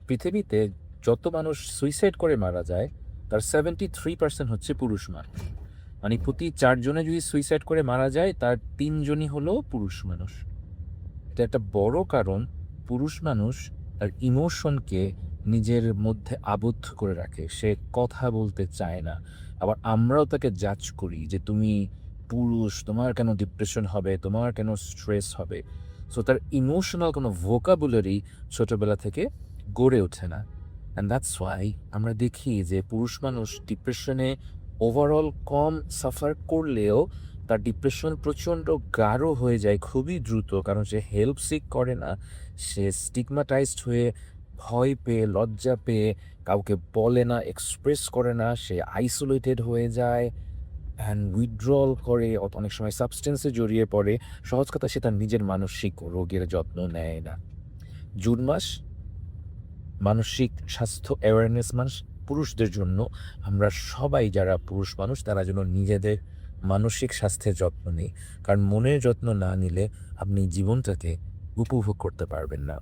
পৃথিবীতে যত মানুষ সুইসাইড করে মারা যায় তার 73% হচ্ছে পুরুষ মানুষ। মানে প্রতি 4 জনে যদি সুইসাইড করে মারা যায় তার 3 জনই হলো পুরুষ মানুষ। এটা একটা বড় কারণ, পুরুষ মানুষ তার ইমোশনকে নিজের মধ্যে আবদ্ধ করে রাখে। সে কথা বলতে চায় না। আবার আমরাও তাকে জাজ করি যে, "তুমি পুরুষ, তোমার কেন ডিপ্রেশন হবে? তোমার কেন স্ট্রেস হবে?" সো তার ইমোশনাল কোনো ভোকাবুলারি ছোটবেলা থেকে গড়ে ওঠে না। অ্যান্ড দ্যাটস ওয়াই আমরা দেখি যে পুরুষ মানুষ ডিপ্রেশনে ওভারঅল কম সাফার করলেও তার ডিপ্রেশন প্রচণ্ড গাঢ় হয়ে যায় খুবই দ্রুত। কারণ সে হেল্প সিক করে না। সে স্টিগমাটাইজড হয়ে ভয় পেয়ে, লজ্জা পেয়ে কাউকে বলে না, এক্সপ্রেস করে না। সে আইসোলেটেড হয়ে যায় অ্যান্ড উইথড্রল করে, অনেক সময় সাবস্টেন্সে জড়িয়ে পড়ে। সহজ কথা, সে তার নিজের মানসিক রোগের যত্ন নেয় না। জুন মাস মানসিক স্বাস্থ্য অ্যাওয়ারনেস মাস পুরুষদের জন্য। আমরা সবাই যারা পুরুষ মানুষ তারা যেন নিজেদের মানসিক স্বাস্থ্যের যত্ন নিই। কারণ মনের যত্ন না নিলে আপনি জীবনটাকে উপভোগ করতে পারবেন না।